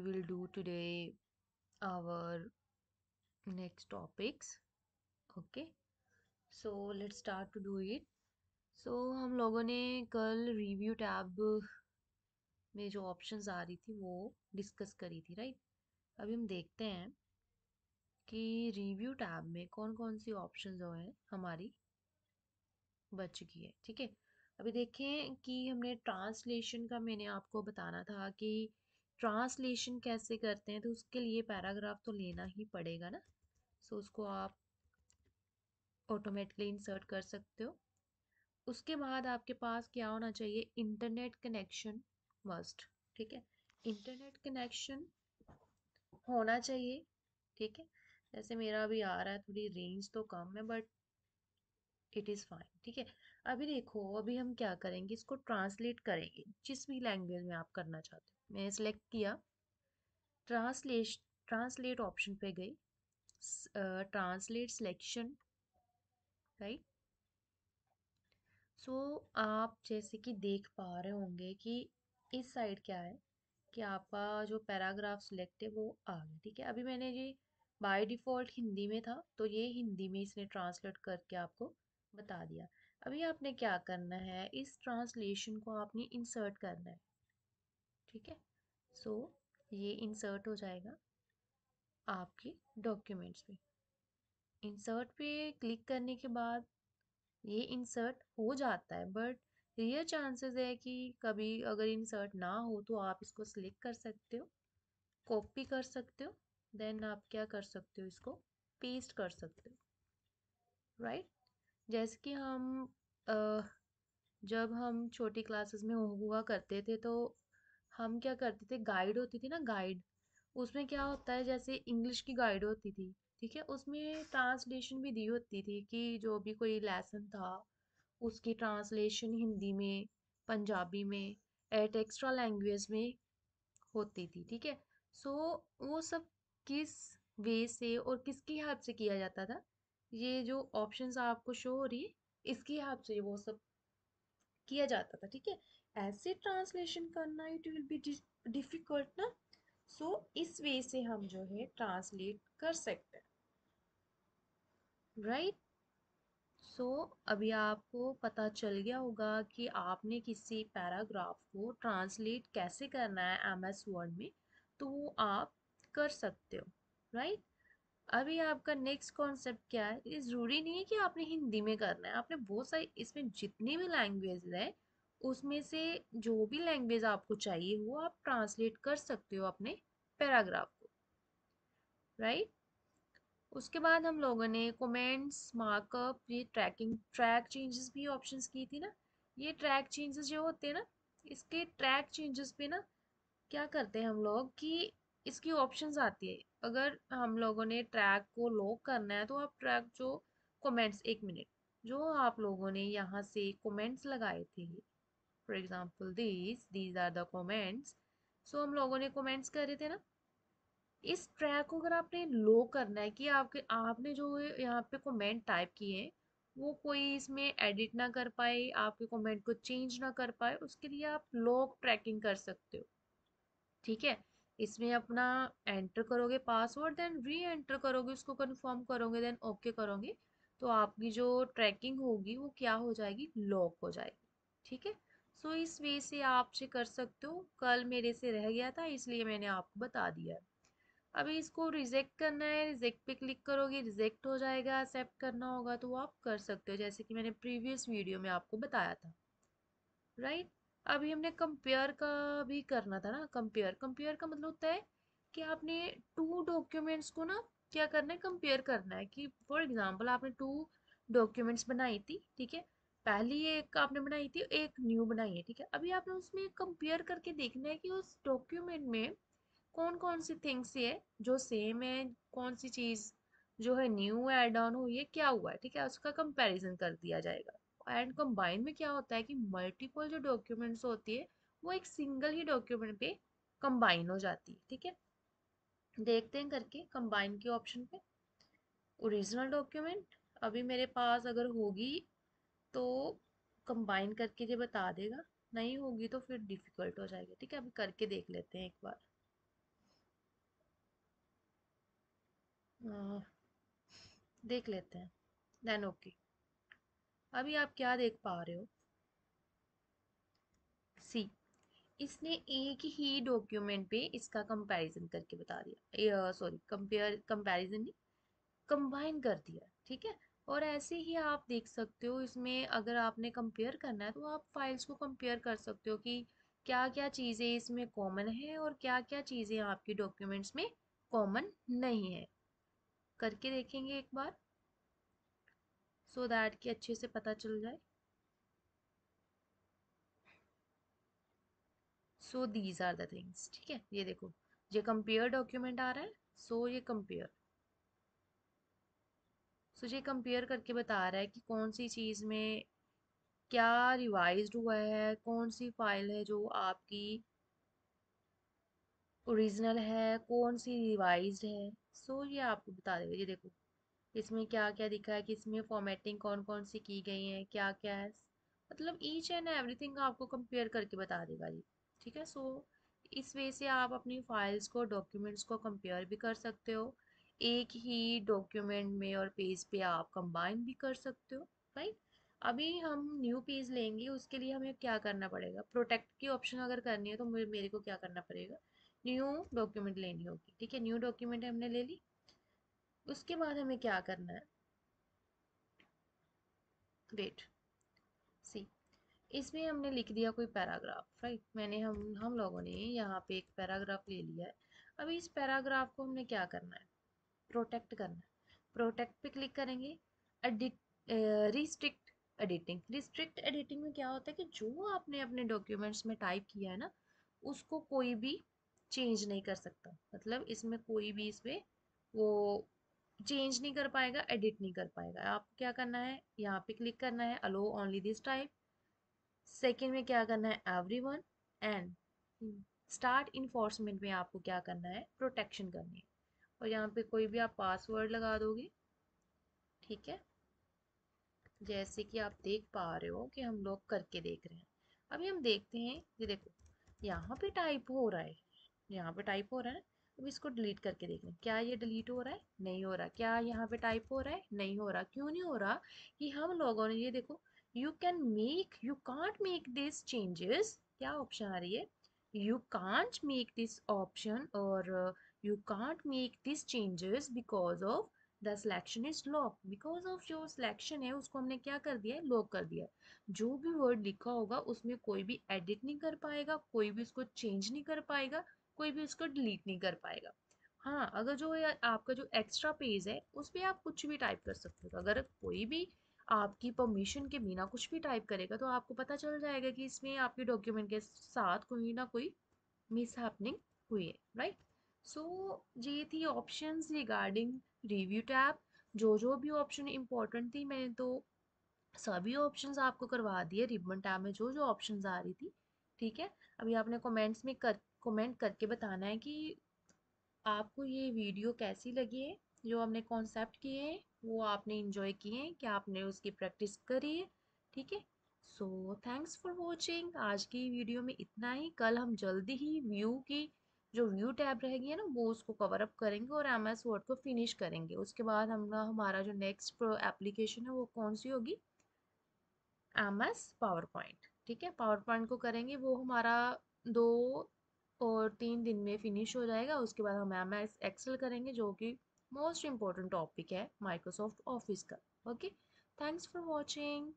will do today our next topics. Okay, so let's start to do it. So हम लोगों ने कल review tab में जो ऑप्शंस आ रही थी वो डिस्कस करी थी, राइट? अभी हम देखते हैं कि रिव्यू टैब में कौन कौन सी ऑप्शंस जो है हमारी बच चुकी है। ठीक है, अभी देखें कि हमने ट्रांसलेशन का मैंने आपको बताना था कि ट्रांसलेशन कैसे करते हैं, तो उसके लिए पैराग्राफ तो लेना ही पड़ेगा ना। सो उसको आप ऑटोमेटिकली इंसर्ट कर सकते हो। उसके बाद आपके पास क्या होना चाहिए, इंटरनेट कनेक्शन मस्ट। ठीक है, इंटरनेट कनेक्शन होना चाहिए। ठीक है, जैसे मेरा अभी आ रहा है, थोड़ी रेंज तो कम है बट इट इज़ फाइन। ठीक है, अभी देखो, अभी हम क्या करेंगे, इसको ट्रांसलेट करेंगे जिस भी लैंग्वेज में आप करना चाहते हो। मैंने सेलेक्ट किया, ट्रांसलेट ट्रांसलेट ऑप्शन पे गई, ट्रांसलेट सिलेक्शन, राइट। सो आप जैसे कि देख पा रहे होंगे कि इस साइड क्या है कि आपका जो पैराग्राफ सिलेक्ट है वो आ गया। ठीक है, अभी मैंने ये बाय डिफ़ॉल्ट हिंदी में था तो ये हिंदी में इसने ट्रांसलेट करके आपको बता दिया। अभी आपने क्या करना है, इस ट्रांसलेशन को आपने इंसर्ट करना है। ठीक है, सो ये इंसर्ट हो जाएगा आपके डॉक्यूमेंट्स में। इंसर्ट पे क्लिक करने के बाद ये इंसर्ट हो जाता है, बट रेयर चांसेस है कि कभी अगर इंसर्ट ना हो तो आप इसको सिलेक्ट कर सकते हो, कॉपी कर सकते हो, देन आप क्या कर सकते हो, इसको पेस्ट कर सकते हो, राइट। जैसे कि हम अ, जब हम छोटी क्लासेस में हुआ करते थे तो हम क्या करते थे, गाइड होती थी ना, गाइड। उसमें क्या होता है, जैसे इंग्लिश की गाइड होती थी, ठीक है, उसमें ट्रांसलेशन भी दी होती थी कि जो भी कोई लेसन था उसकी ट्रांसलेशन हिंदी में, पंजाबी में, एट एक्स्ट्रा लैंग्वेज में होती थी। ठीक है, सो वो सब किस वे से और किसकी हेल्प से किया जाता था, ये जो ऑप्शंस आपको शो हो रही है इसकी हेल्प से वो सब किया जाता था। ठीक है, ऐसे ट्रांसलेशन करना इट विल बी डिफिकल्ट ना। सो इस वे से हम जो है ट्रांसलेट कर सकते हैं, राइट। सो अभी आपको पता चल गया होगा कि आपने किसी पैराग्राफ को ट्रांसलेट कैसे करना है एमएस वर्ड में, तो वो आप कर सकते हो, राइट। अभी आपका नेक्स्ट कॉन्सेप्ट क्या है, ये ज़रूरी नहीं है कि आपने हिंदी में करना है, आपने बहुत सारी इसमें जितनी भी लैंग्वेज है उसमें से जो भी लैंग्वेज आपको चाहिए वो आप ट्रांसलेट कर सकते हो अपने पैराग्राफ को, राइट। उसके बाद हम लोगों ने कमेंट्स, मार्कअप, ये ट्रैक चेंजेस भी ऑप्शंस की थी ना। ये ट्रैक चेंजेस जो होते हैं ना, इसके ट्रैक चेंजेस पे ना क्या करते हैं हम लोग कि इसकी ऑप्शंस आती है। अगर हम लोगों ने ट्रैक को लॉक करना है तो आप ट्रैक जो कमेंट्स, एक मिनट, जो आप लोगों ने यहाँ से कमेंट्स लगाए थे, for example these are the comments. So हम लोगों ने कमेंट्स करे थे ना, इस ट्रैक को अगर आपने लो करना है कि आपके आपने जो यहाँ पे कमेंट टाइप किए हैं वो कोई इसमें एडिट ना कर पाए, आपके कमेंट को चेंज ना कर पाए, उसके लिए आप लॉग ट्रैकिंग कर सकते हो। ठीक है, इसमें अपना एंटर करोगे पासवर्ड, देन री एंटर करोगे, उसको कंफर्म करोगे, देन ओके करोगे, तो आपकी जो ट्रैकिंग होगी वो क्या हो जाएगी, लॉक हो जाएगी। ठीक है, सो इस वे से आप से कर सकते हो। कल मेरे से रह गया था इसलिए मैंने आपको बता दिया है। अभी इसको रिजेक्ट करना है, रिजेक्ट पे क्लिक करोगे, रिजेक्ट हो जाएगा, एक्सेप्ट करना होगा तो आप कर सकते हो, जैसे कि मैंने प्रीवियस वीडियो में आपको बताया था, राइट। अभी हमने कंपेयर का भी करना था ना। कंपेयर कंपेयर का मतलब होता है कि आपने टू डॉक्यूमेंट्स को ना क्या करना है, कंपेयर करना है। कि फॉर एग्जांपल आपने टू डॉक्यूमेंट्स बनाई थी, ठीक है, पहली एक आपने बनाई थी, एक न्यू बनाई है, ठीक है। अभी आपने उसमें कंपेयर करके देखना है कि उस डॉक्यूमेंट में कौन कौन सी थिंग्स है जो सेम है, कौन सी चीज़ जो है न्यू ऐड ऑन हुई है, क्या हुआ है, ठीक है, उसका कंपैरिजन कर दिया जाएगा। एंड कंबाइन में क्या होता है कि मल्टीपल जो डॉक्यूमेंट्स होती है वो एक सिंगल ही डॉक्यूमेंट पे कंबाइन हो जाती है। ठीक है, देखते हैं करके कंबाइन के ऑप्शन पे। ओरिजिनल डॉक्यूमेंट अभी मेरे पास अगर होगी तो कंबाइन करके ये बता देगा, नहीं होगी तो फिर डिफिकल्ट हो जाएगा। ठीक है, अभी करके देख लेते हैं एक बार। देख लेते हैं। Then okay. अभी आप क्या देख पा रहे हो? सी, इसने एक ही डॉक्यूमेंट पे इसका कंपैरिजन करके बता दिया, सॉरी कंपैरिजन नहीं, कंबाइन कर दिया, ठीक है। और ऐसे ही आप देख सकते हो इसमें, अगर आपने कंपेयर करना है तो आप फाइल्स को कंपेयर कर सकते हो कि क्या क्या चीज़ें इसमें कॉमन है और क्या क्या चीज़ें आपकी डॉक्यूमेंट्स में कॉमन नहीं है। करके देखेंगे एक बार, सो दैट कि अच्छे से पता चल जाए। So these are the things, ठीक है। ये देखो, ये कंपेयर डॉक्यूमेंट आ रहा है। सो ये कंपेयर, सो ये कंपेयर करके बता रहा है कि कौन सी चीज़ में क्या रिवाइज्ड हुआ है, कौन सी फाइल है जो आपकी ओरिजिनल है, कौन सी रिवाइज्ड है। सो ये आपको बता देगा। ये देखो, इसमें क्या क्या दिखा है कि इसमें फॉर्मेटिंग कौन कौन सी की गई है, क्या क्या है, मतलब ईच एंड एवरीथिंग आपको कंपेयर करके बता देगा जी, ठीक है। सो इस वे से आप अपनी फाइल्स को, डॉक्यूमेंट्स को कंपेयर भी कर सकते हो। एक ही डॉक्यूमेंट में और पेज पे आप कंबाइन भी कर सकते हो, राइट। अभी हम न्यू पेज लेंगे, उसके लिए हमें क्या करना पड़ेगा? प्रोटेक्ट की ऑप्शन अगर करनी है तो मेरे को क्या करना पड़ेगा? न्यू डॉक्यूमेंट लेनी होगी, ठीक है। न्यू डॉक्यूमेंट हमने ले ली। उसके बाद हमें क्या करना है? वेट, सी, इसमें हमने लिख दिया कोई पैराग्राफ, राइट। हम लोगों ने यहाँ पे एक पैराग्राफ ले लिया है। अभी इस पैराग्राफ को हमने क्या करना है? प्रोटेक्ट करना है। प्रोटेक्ट पे क्लिक करेंगे। Edit, restrict editing. Restrict editing में क्या होता है कि जो आपने अपने डॉक्यूमेंट्स में टाइप किया है ना, उसको कोई भी चेंज नहीं कर सकता। मतलब इसमें कोई भी इसमें वो चेंज नहीं कर पाएगा, एडिट नहीं कर पाएगा। आपको क्या करना है? यहाँ पे क्लिक करना है, अलो ओनली दिस टाइप। सेकेंड में क्या करना है? एवरीवन। एंड स्टार्ट इन्फोर्समेंट में आपको क्या करना है? प्रोटेक्शन करनी है। और यहाँ पे कोई भी आप पासवर्ड लगा दोगे, ठीक है। जैसे कि आप देख पा रहे हो कि हम लोग करके देख रहे हैं। अभी हम देखते हैं, ये देखो, यहाँ पे टाइप हो रहा है, यहाँ पे टाइप हो रहा है। अब इसको डिलीट करके देख रहे हैं, क्या ये डिलीट हो रहा है? नहीं हो रहा। क्या यहाँ पे टाइप हो रहा है? नहीं हो रहा। क्यों नहीं हो रहा? कि हम लोगों ने, ये देखो, you can't make this changes, क्या ऑप्शन आ रही है? You can't make this option, और you can't make this changes because of the selection is lock. Because of जो सिलेक्शन है उसको हमने क्या कर दिया है? लॉक कर दिया है। जो भी वर्ड लिखा होगा उसमें कोई भी एडिट नहीं कर पाएगा, कोई भी उसको चेंज नहीं कर पाएगा, कोई भी उसको डिलीट नहीं कर पाएगा। हाँ, अगर जो आपका जो एक्स्ट्रा पेज है उस पर आप कुछ भी टाइप कर सकते हो। तो अगर कोई भी आपकी परमिशन के बिना कुछ भी टाइप करेगा तो आपको पता चल जाएगा कि इसमें आपके डॉक्यूमेंट के साथ कोई ना कोई मिस हैपनिंग हुई है, राइट। सो ये थी ऑप्शंस रिगार्डिंग रिव्यू टैब। जो भी ऑप्शन इंपॉर्टेंट थी मैंने तो सभी ऑप्शंस आपको करवा दिए। रिबन टैब में जो जो ऑप्शंस आ रही थी, ठीक है। अभी आपने कमेंट्स में कमेंट करके बताना है कि आपको ये वीडियो कैसी लगी है, जो हमने कॉन्सेप्ट किए हैं वो आपने इंजॉय किए हैं, क्या आपने उसकी प्रैक्टिस करी है, ठीक है। So thanks for watching. आज की वीडियो में इतना ही। कल हम जल्दी ही व्यू की जो व्यू टैब रहेगी है ना, वो उसको कवर अप करेंगे और एम एस वर्ड को फिनिश करेंगे। उसके बाद हम हमारा जो नेक्स्ट एप्लीकेशन है वो कौन सी होगी? एम एस पावर पॉइंट, ठीक है। पावर पॉइंट को करेंगे, वो हमारा 2 और 3 दिन में फिनिश हो जाएगा। उसके बाद हम एम एस एक्सेल करेंगे, जो कि मोस्ट इम्पोर्टेंट टॉपिक है माइक्रोसॉफ्ट ऑफिस का। Okay, thanks for watching.